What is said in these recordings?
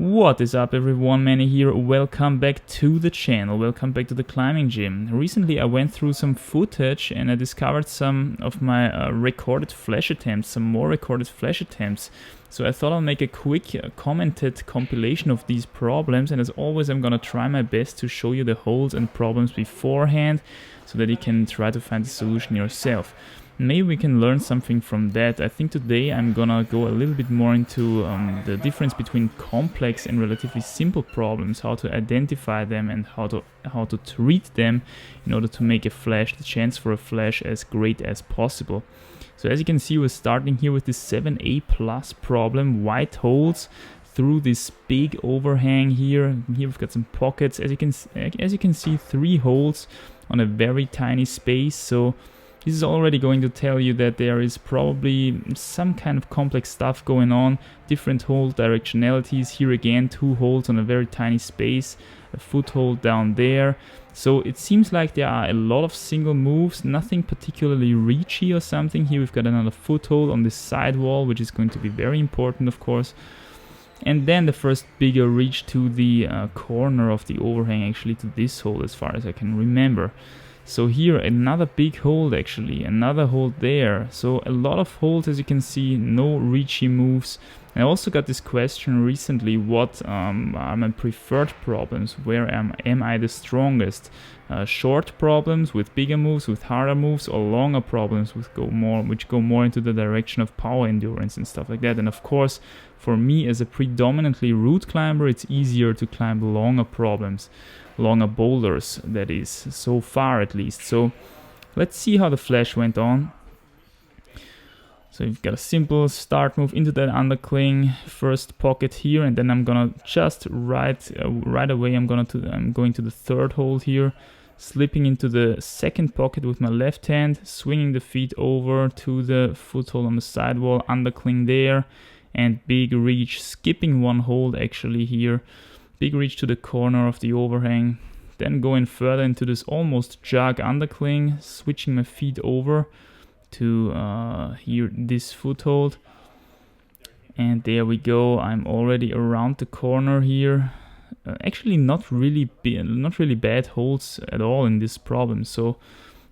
What is up everyone, Manny here, welcome back to the channel, welcome back to the climbing gym. Recently I went through some footage and I discovered some of my recorded flash attempts, some more recorded flash attempts. So I thought I'll make a quick commented compilation of these problems, and as always I'm gonna try my best to show you the holes and problems beforehand so that you can try to find the solution yourself. Maybe we can learn something from that. I think today I'm gonna go a little bit more into the difference between complex and relatively simple problems, how to identify them and how to treat them in order to make the chance for a flash as great as possible. So as you can see, we're starting here with this 7A plus problem, white holes through this big overhang here. Here we've got some pockets. As you can see, 3 holes on a very tiny space. So this is already going to tell you that there is probably some kind of complex stuff going on, different hole directionalities. Here again, 2 holes on a very tiny space, a foothold down there. So it seems like there are a lot of single moves, nothing particularly reachy or something. Here we've got another foothold on this side wall, which is going to be very important, of course. And then the first bigger reach to the corner of the overhang, actually to this hole as far as I can remember. So here another big hole, actually another hole there. So a lot of holes, as you can see, no reachy moves. I also got this question recently: what are my preferred problems? Where am I the strongest? Short problems with bigger moves, with harder moves, or longer problems which go more into the direction of power endurance and stuff like that. And of course, for me as a predominantly route climber, it's easier to climb longer problems, longer boulders, that is, so far at least. So let's see how the flash went on. So you've got a simple start move into that undercling, first pocket here, and then I'm gonna just right away I'm going to the third hole here, slipping into the second pocket with my left hand, swinging the feet over to the foothold on the sidewall, undercling there, and big reach, skipping one hold actually here, big reach to the corner of the overhang, then going further into this almost jog undercling, switching my feet over to here this foothold, and there we go. I'm already around the corner here. Actually not really bad holds at all in this problem, so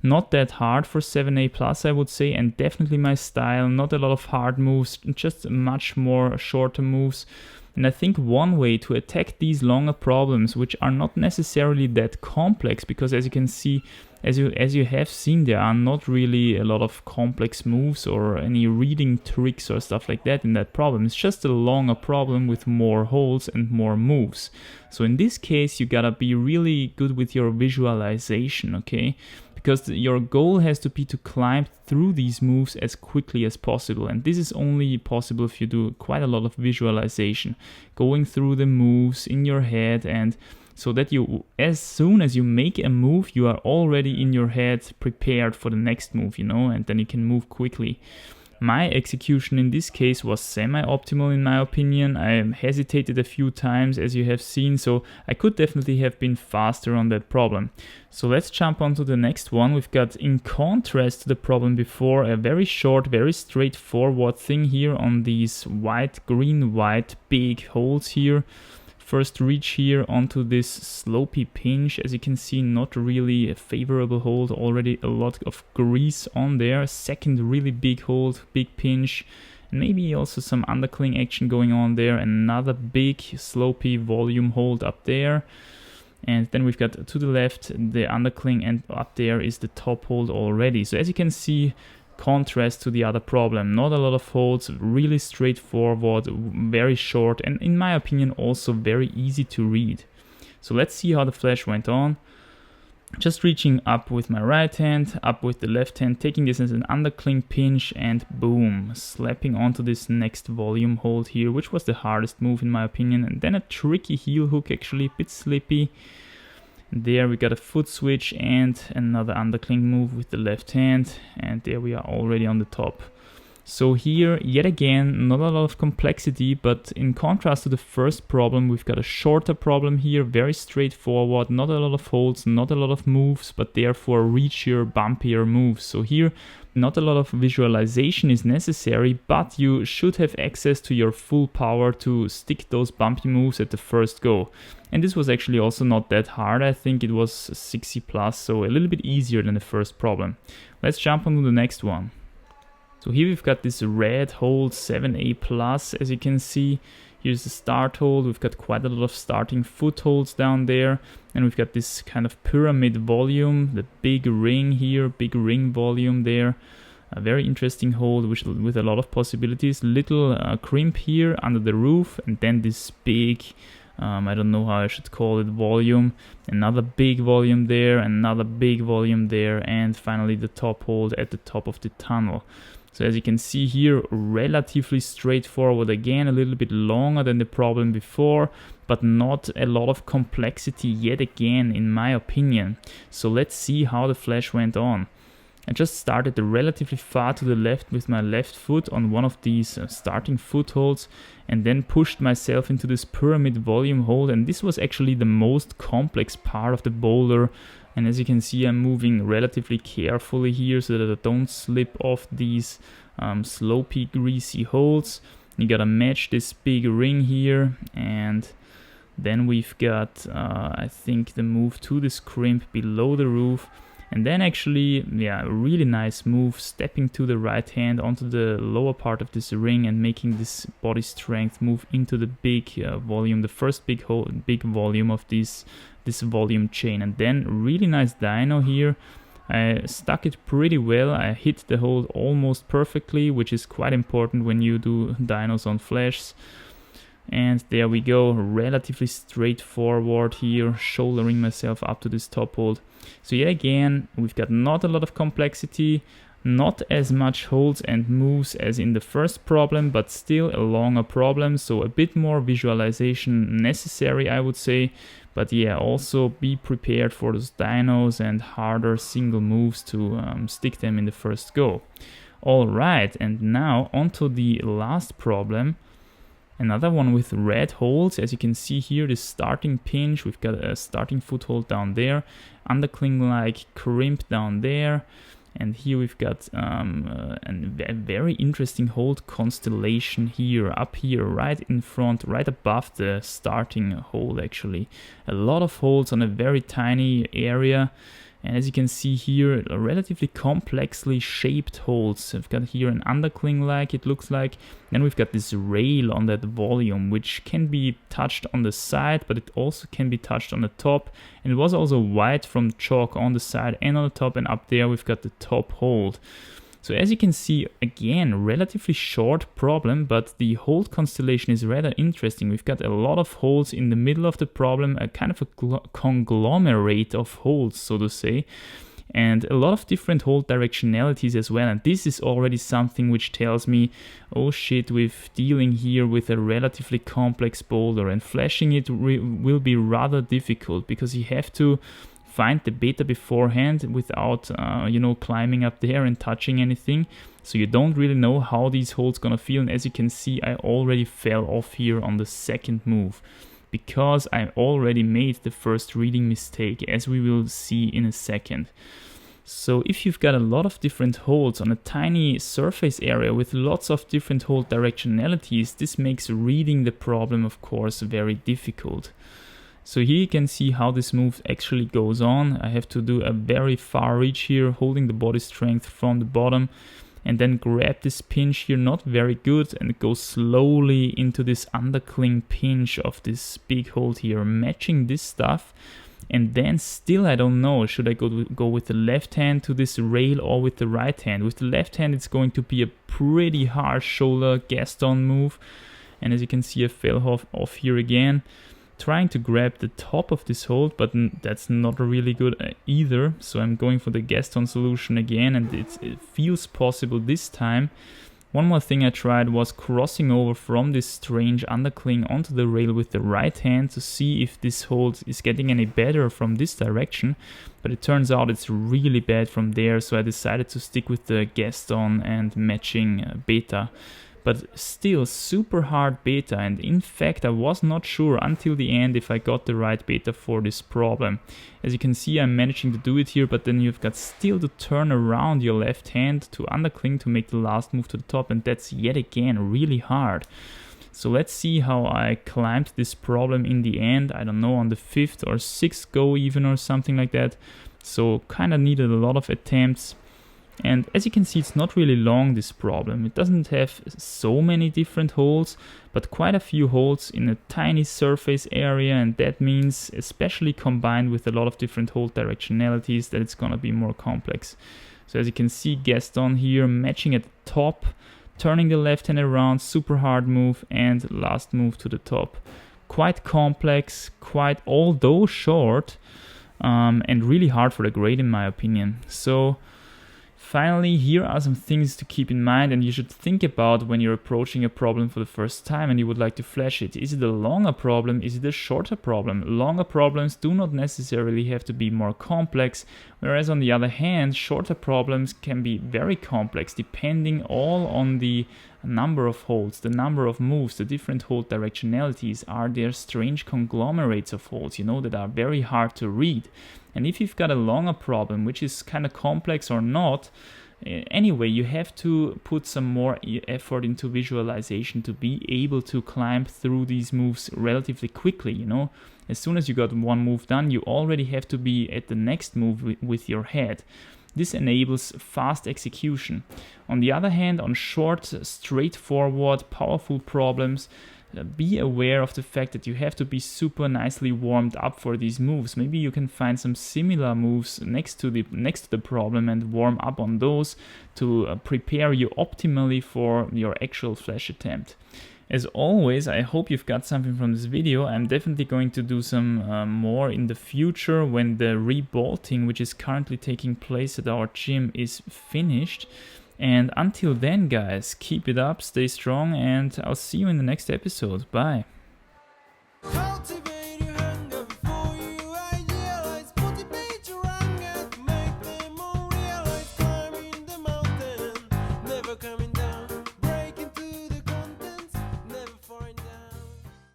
not that hard for 7A plus, I would say, and definitely my style. Not a lot of hard moves, just much more shorter moves. And I think one way to attack these longer problems, which are not necessarily that complex, because as you can see, as you have seen, there are not really a lot of complex moves or any reading tricks or stuff like that in that problem. It's just a longer problem with more holes and more moves. So in this case, you gotta be really good with your visualization, okay? Because your goal has to be to climb through these moves as quickly as possible, and this is only possible if you do quite a lot of visualization, going through the moves in your head, and so that you, as soon as you make a move, you are already in your head prepared for the next move, you know, and then you can move quickly. My execution in this case was semi-optimal in my opinion. I hesitated a few times, as you have seen, so I could definitely have been faster on that problem. So let's jump on to the next one. We've got, in contrast to the problem before, a very short, very straightforward thing here on these white, green, white big holes here. First reach here onto this slopey pinch. As you can see, not really a favorable hold, already a lot of grease on there. Second really big hold, big pinch, and maybe also some undercling action going on there. Another big slopey volume hold up there. And then we've got to the left the undercling, and up there is the top hold already. So as you can see, contrast to the other problem, not a lot of holds, really straightforward, very short, and in my opinion also very easy to read. So let's see how the flash went on. Just reaching up with my right hand, up with the left hand, taking this as an undercling pinch, and boom, slapping onto this next volume hold here, which was the hardest move in my opinion. And then a tricky heel hook, actually a bit slippy. There we got a foot switch and another undercling move with the left hand, and there we are already on the top. So here, yet again, not a lot of complexity, but in contrast to the first problem, we've got a shorter problem here, very straightforward, not a lot of holds, not a lot of moves, but therefore reachier, bumpier moves. So here, not a lot of visualization is necessary, but you should have access to your full power to stick those bumpy moves at the first go. And this was actually also not that hard. I think it was 60 plus, so a little bit easier than the first problem. Let's jump on to the next one. So here we've got this red hold 7A plus, as you can see. Here's the start hold. We've got quite a lot of starting footholds down there, and we've got this kind of pyramid volume, the big ring here, big ring volume there. A very interesting hold with a lot of possibilities. Little crimp here under the roof, and then this big, I don't know how I should call it, volume. Another big volume there, another big volume there, and finally the top hold at the top of the tunnel. So as you can see here, relatively straightforward, again a little bit longer than the problem before, but not a lot of complexity yet again in my opinion. So let's see how the flash went on. I just started relatively far to the left with my left foot on one of these starting footholds, and then pushed myself into this pyramid volume hold, and this was actually the most complex part of the boulder. And as you can see, I'm moving relatively carefully here so that I don't slip off these slopey, greasy holds. You gotta match this big ring here, and then we've got, I think, the move to this crimp below the roof. And then actually, yeah, a really nice move, stepping to the right hand onto the lower part of this ring and making this body strength move into the big volume, the first big volume of this volume chain. And then really nice dyno here. I stuck it pretty well. I hit the hold almost perfectly, which is quite important when you do dynos on flashes. And there we go, relatively straightforward here, shouldering myself up to this top hold. So yet again, we've got not a lot of complexity, not as much holds and moves as in the first problem, but still a longer problem, so a bit more visualization necessary, I would say. But yeah, also be prepared for those dynos and harder single moves to stick them in the first go. Alright, and now onto the last problem. Another one with red holds. As you can see here, this starting pinch, we've got a starting foothold down there, undercling-like crimp down there, and here we've got a very interesting hold constellation here, up here, right in front, right above the starting hold actually. A lot of holds on a very tiny area. And as you can see here, relatively complexly shaped holds. I've got here an undercling like it looks like. Then we've got this rail on that volume, which can be touched on the side, but it also can be touched on the top. And it was also white from chalk on the side and on the top, and up there we've got the top hold. So as you can see, again, relatively short problem, but the hold constellation is rather interesting. We've got a lot of holds in the middle of the problem, a kind of a conglomerate of holds, so to say, and a lot of different hold directionalities as well. And this is already something which tells me, oh shit, we're dealing here with a relatively complex boulder, and flashing it will be rather difficult because you have to find the beta beforehand without climbing up there and touching anything, so you don't really know how these holds gonna feel. And as you can see, I already fell off here on the second move because I already made the first reading mistake, as we will see in a second. So if you've got a lot of different holds on a tiny surface area with lots of different hold directionalities, this makes reading the problem, of course, very difficult. So here you can see how this move actually goes on. I have to do a very far reach here, holding the body strength from the bottom, and then grab this pinch here, not very good, and go slowly into this undercling pinch of this big hold here, matching this stuff. And then still I don't know, should I go with the left hand to this rail or with the right hand? With the left hand it's going to be a pretty harsh shoulder Gaston move, and as you can see I fell off here again, trying to grab the top of this hold, but that's not really good either. So I'm going for the Gaston solution again, and it feels possible this time. One more thing I tried was crossing over from this strange undercling onto the rail with the right hand to see if this hold is getting any better from this direction, but it turns out it's really bad from there, so I decided to stick with the Gaston and matching beta. But still super hard beta, and in fact I was not sure until the end if I got the right beta for this problem. As you can see, I'm managing to do it here, but then you've got still to turn around your left hand to undercling to make the last move to the top, and that's yet again really hard. So let's see how I climbed this problem in the end. I don't know, on the 5th or 6th go even or something like that. So kind of needed a lot of attempts. And as you can see, it's not really long, this problem. It doesn't have so many different holes, but quite a few holes in a tiny surface area, and that means, especially combined with a lot of different hole directionalities, that it's gonna be more complex. So as you can see, Gaston here matching at the top, turning the left hand around, super hard move, and last move to the top. Quite complex, quite, although short, and really hard for the grade in my opinion. So finally, here are some things to keep in mind and you should think about when you're approaching a problem for the first time and you would like to flash it. Is it a longer problem? Is it a shorter problem? Longer problems do not necessarily have to be more complex, whereas on the other hand, shorter problems can be very complex, depending all on the number of holes, the number of moves, the different hole directionalities. Are there strange conglomerates of holes, that are very hard to read? And if you've got a longer problem, which is kind of complex or not, anyway, you have to put some more effort into visualization to be able to climb through these moves relatively quickly, As soon as you got one move done, you already have to be at the next move with your head. This enables fast execution. On the other hand, on short, straightforward, powerful problems, be aware of the fact that you have to be super nicely warmed up for these moves. Maybe you can find some similar moves next to the problem and warm up on those to prepare you optimally for your actual flash attempt. As always, I hope you've got something from this video. I'm definitely going to do some more in the future when the rebolting, which is currently taking place at our gym, is finished. And until then, guys, keep it up, stay strong, and I'll see you in the next episode. Bye.